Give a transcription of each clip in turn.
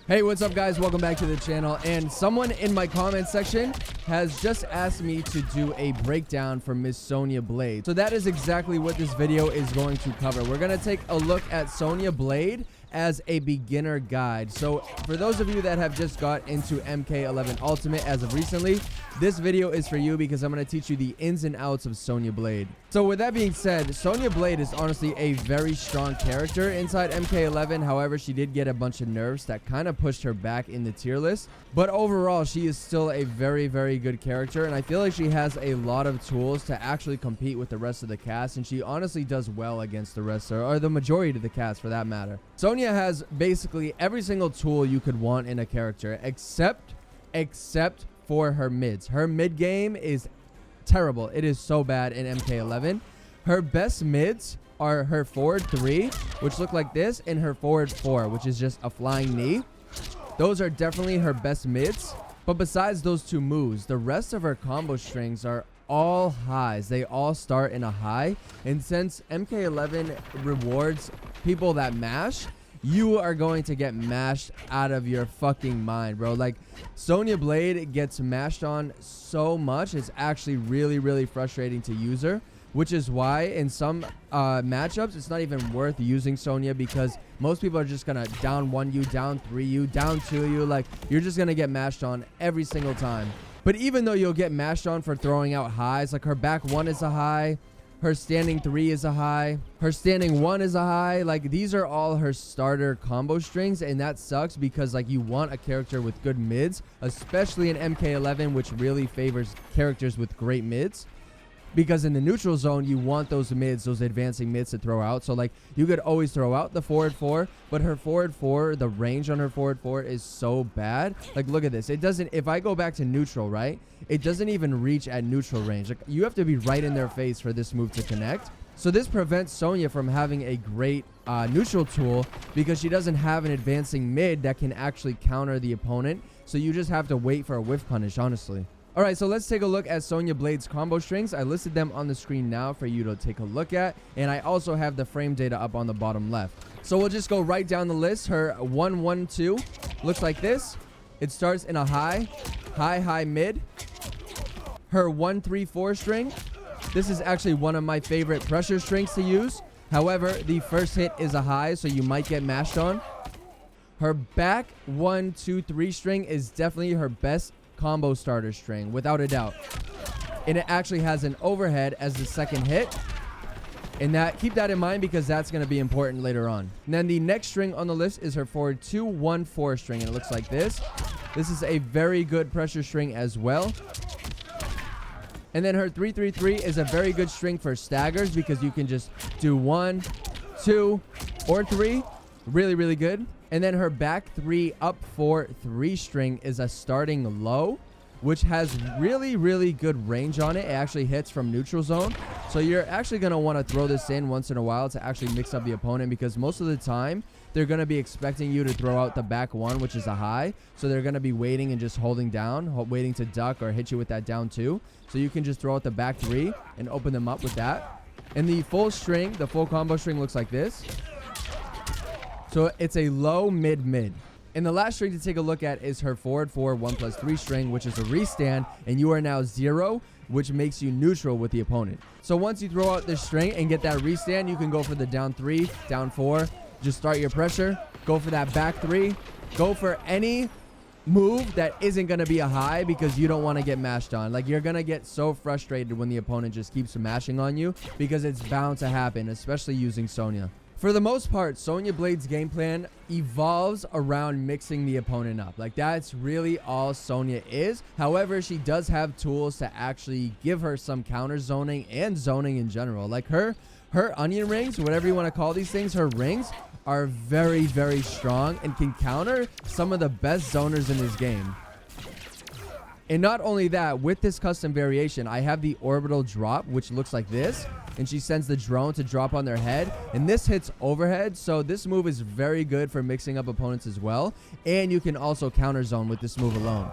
Hey, what's up guys? Welcome back to the channel. And someone in my comment section has just asked me to do a breakdown for Miss Sonya Blade. So that is exactly what this video is going to cover. We're going to take a look at Sonya Blade as a beginner guide. So for those of you that have just got into MK11 Ultimate as of recently, this video is for you because I'm going to teach you the ins and outs of Sonya Blade. So with that being said, Sonya Blade is honestly a very strong character inside MK11. However, she did get a bunch of nerfs that kind of pushed her back in the tier list. But overall, she is still a very, very good character. And I feel like she has a lot of tools to actually compete with the rest of the cast. And she honestly does well against the rest, or the majority of the cast for that matter. Sonya has basically every single tool you could want in a character, except for her mids. Her mid game is terrible. It is so bad in MK11. Her best mids are her forward 3, which look like this, and her forward 4, which is just a flying knee. Those are definitely her best mids. But besides those two moves, the rest of her combo strings are all highs. They all start in a high. And since MK11 rewards people that mash, you are going to get mashed out of your fucking mind, bro. Like, Sonya Blade gets mashed on so much. It's actually really, really frustrating to use her, which is why in some matchups, it's not even worth using Sonya because most people are just going to down 1 you, down 3 you, down 2 you. Like, you're just going to get mashed on every single time. But even though you'll get mashed on for throwing out highs, like her back 1 is a high, her standing 3 is a high, her standing 1 is a high. Like, these are all her starter combo strings, and that sucks because, like, you want a character with good mids, especially in MK11, which really favors characters with great mids. Because in the neutral zone, you want those mids, those advancing mids to throw out. So, like, you could always throw out the forward 4, but her forward 4, the range on her forward 4 is so bad. Like, look at this. It doesn't, if I go back to neutral, right, it doesn't even reach at neutral range. Like, you have to be right in their face for this move to connect. So this prevents Sonya from having a great neutral tool because she doesn't have an advancing mid that can actually counter the opponent. So you just have to wait for a whiff punish, honestly. All right, so let's take a look at Sonya Blade's combo strings. I listed them on the screen now for you to take a look at, and I also have the frame data up on the bottom left. So we'll just go right down the list. Her 1-1-2 looks like this. It starts in a high, high, mid. Her 1-3-4 string. This is actually one of my favorite pressure strings to use. However, the first hit is a high, so you might get mashed on. Her back 1-2-3 string is definitely her best combo starter string, without a doubt. And it actually has an overhead as the second hit. And that, keep that in mind because that's going to be important later on. And then the next string on the list is her forward 2-1-4 string, and it looks like this. This is a very good pressure string as well. And then her 3-3-3 is a very good string for staggers because you can just do 1, 2, or 3. Really, really good. And then her back 3 up 4 3 string is a starting low, which has really, really good range on it. It actually hits from neutral zone. So you're actually going to want to throw this in once in a while to actually mix up the opponent because most of the time they're going to be expecting you to throw out the back 1, which is a high. So they're going to be waiting and just holding down, waiting to duck or hit you with that down 2. So you can just throw out the back 3 and open them up with that. And the full string, the full combo string looks like this. So it's a low, mid. And the last string to take a look at is her forward 4 1+3 string, which is a restand, and you are now 0, which makes you neutral with the opponent. So once you throw out this string and get that restand, you can go for the down 3, down 4, just start your pressure, go for that back 3, go for any move that isn't going to be a high because you don't want to get mashed on. Like, you're going to get so frustrated when the opponent just keeps mashing on you because it's bound to happen, especially using Sonya. For the most part, Sonya Blade's game plan evolves around mixing the opponent up. Like, that's really all Sonya is. However, she does have tools to actually give her some counter zoning and zoning in general. Like her onion rings, whatever you want to call these things, her rings are very, very strong and can counter some of the best zoners in this game. And not only that, with this custom variation, I have the orbital drop, which looks like this. And she sends the drone to drop on their head. And this hits overhead. So this move is very good for mixing up opponents as well. And you can also counter zone with this move alone.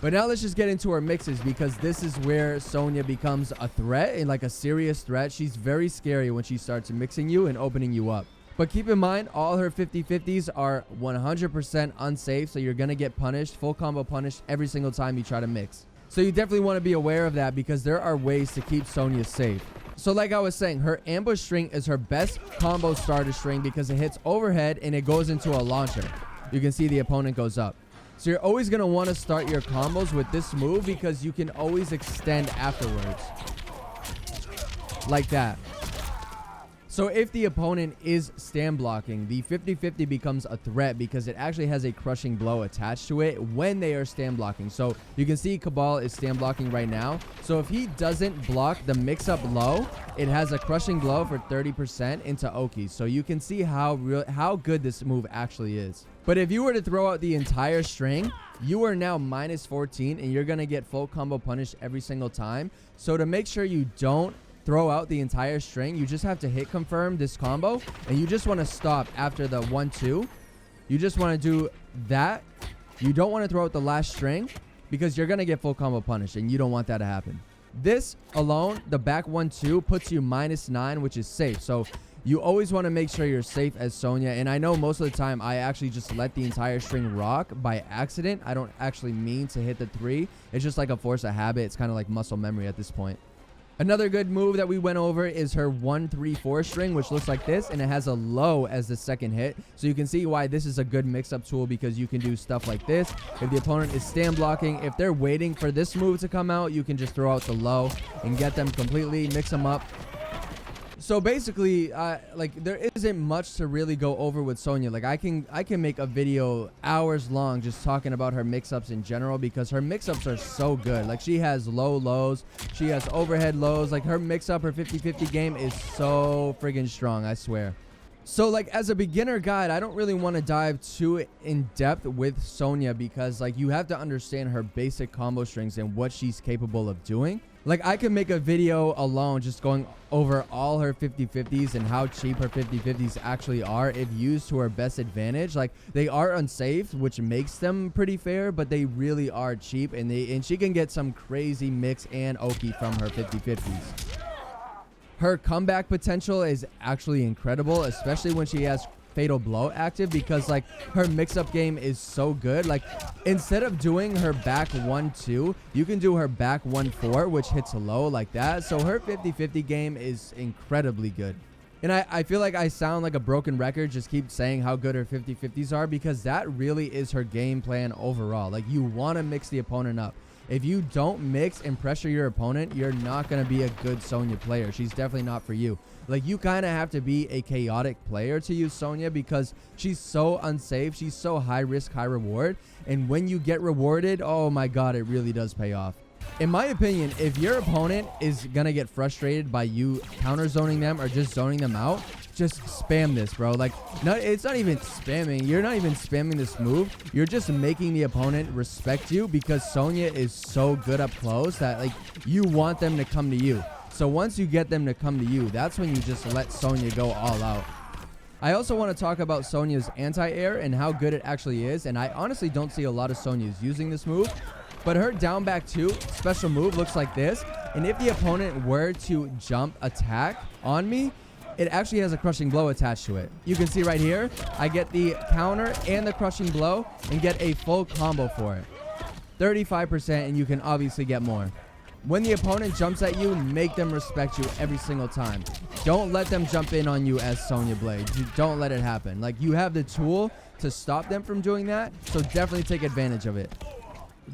But now let's just get into her mixes because this is where Sonya becomes a threat and like a serious threat. She's very scary when she starts mixing you and opening you up. But keep in mind, all her 50-50s are 100% unsafe, so you're going to get punished, full combo punished every single time you try to mix. So you definitely want to be aware of that because there are ways to keep Sonya safe. So like I was saying, her ambush string is her best combo starter string because it hits overhead and it goes into a launcher. You can see the opponent goes up. So you're always going to want to start your combos with this move because you can always extend afterwards. Like that. So if the opponent is stand blocking, the 50-50 becomes a threat because it actually has a crushing blow attached to it when they are stand blocking. So you can see Cabal is stand blocking right now. So if he doesn't block the mix-up low, it has a crushing blow for 30% into Oki. So you can see how good this move actually is. But if you were to throw out the entire string, you are now minus 14 and you're going to get full combo punished every single time. So to make sure you don't throw out the entire string, you just have to hit confirm this combo and you just want to stop after the 1-2. You just want to do that. You don't want to throw out the last string because you're going to get full combo punished and you don't want that to happen. This alone, the back 1-2 puts you -9, which is safe. So you always want to make sure you're safe as Sonya. And I know most of the time I actually just let the entire string rock by accident. I don't actually mean to hit the 3. It's just like a force of habit. It's kind of like muscle memory at this point. Another good move that we went over is her 1-3-4 string, which looks like this, and it has a low as the second hit. So you can see why this is a good mix-up tool because you can do stuff like this. If the opponent is stand blocking, if they're waiting for this move to come out, you can just throw out the low and get them completely, mix them up. So basically, like there isn't much to really go over with Sonya. Like I can make a video hours long just talking about her mix-ups in general because her mix-ups are so good. Like she has low lows, she has overhead lows. Like her mix-up, her 50-50 game is so friggin' strong, I swear. So like as a beginner guide, I don't really want to dive too in depth with Sonya because like you have to understand her basic combo strings and what she's capable of doing. Like I can make a video alone just going over all her 50-50s and how cheap her 50-50s actually are if used to her best advantage. Like they are unsafe, which makes them pretty fair, but they really are cheap and she can get some crazy mix and Oki from her 50-50s. Her comeback potential is actually incredible, especially when she has Fatal Blow active because like her mix-up game is so good. Like instead of doing her back 1-2, you can do her back 1-4, which hits low like that. So her 50-50 game is incredibly good. And I feel like I sound like a broken record, just keep saying how good her 50-50s are because that really is her game plan overall. Like you want to mix the opponent up. If you don't mix and pressure your opponent, you're not going to be a good Sonya player. She's definitely not for you. Like you kind of have to be a chaotic player to use Sonya because she's so unsafe. She's so high risk, high reward. And when you get rewarded, oh my God, it really does pay off. In my opinion, if your opponent is going to get frustrated by you counter zoning them or just zoning them out, just spam this, bro. Like, it's not even spamming. You're not even spamming this move. You're just making the opponent respect you because Sonya is so good up close that, like, you want them to come to you. So once you get them to come to you, that's when you just let Sonya go all out. I also want to talk about Sonya's anti-air and how good it actually is. And I honestly don't see a lot of Sonyas using this move. But her down back 2 special move looks like this. And if the opponent were to jump attack on me, it actually has a crushing blow attached to it. You can see right here, I get the counter and the crushing blow and get a full combo for it. 35%, and you can obviously get more. When the opponent jumps at you, make them respect you every single time. Don't let them jump in on you as Sonya Blade. Don't let it happen. Like, you have the tool to stop them from doing that, so definitely take advantage of it.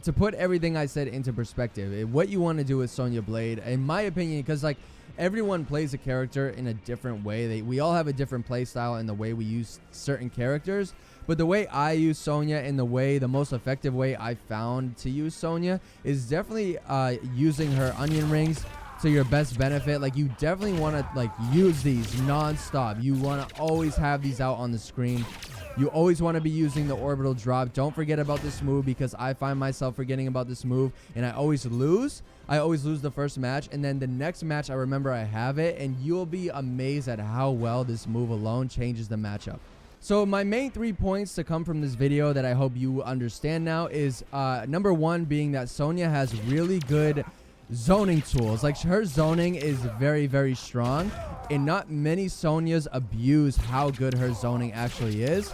To put everything I said into perspective, what you want to do with Sonya Blade, in my opinion, because like everyone plays a character in a different way. We all have a different play style in the way we use certain characters. But the way I use Sonya and the most effective way I found to use Sonya is definitely using her onion rings to your best benefit. Like, you definitely want to like use these non-stop. You want to always have these out on the screen. You always want to be using the orbital drop. Don't forget about this move because I find myself forgetting about this move and I always lose. I always lose the first match, and then the next match I remember I have it, and you'll be amazed at how well this move alone changes the matchup. So my main 3 points to come from this video that I hope you understand now is number 1 being that Sonya has really good zoning tools. Like, her zoning is very, very strong, and not many Sonyas abuse how good her zoning actually is.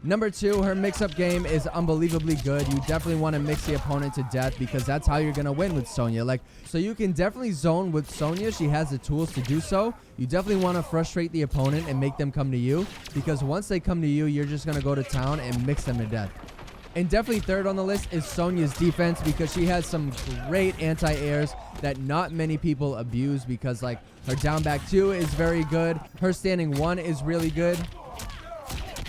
Number 2, her mix-up game is unbelievably good. You definitely want to mix the opponent to death because that's how you're going to win with Sonya. Like, so you can definitely zone with Sonya. She has the tools to do so. You definitely want to frustrate the opponent and make them come to you, because once they come to you, you're just going to go to town and mix them to death. And definitely third on the list is Sonya's defense, because she has some great anti-airs that not many people abuse, because like her down back 2 is very good. Her standing 1 is really good.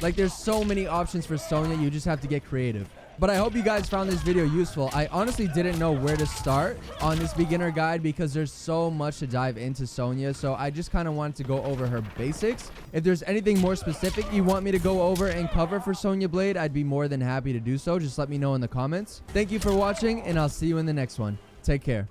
Like, there's so many options for Sonya. You just have to get creative. But I hope you guys found this video useful. I honestly didn't know where to start on this beginner guide because there's so much to dive into Sonya. So I just kind of wanted to go over her basics. If there's anything more specific you want me to go over and cover for Sonya Blade, I'd be more than happy to do so. Just let me know in the comments. Thank you for watching, and I'll see you in the next one. Take care.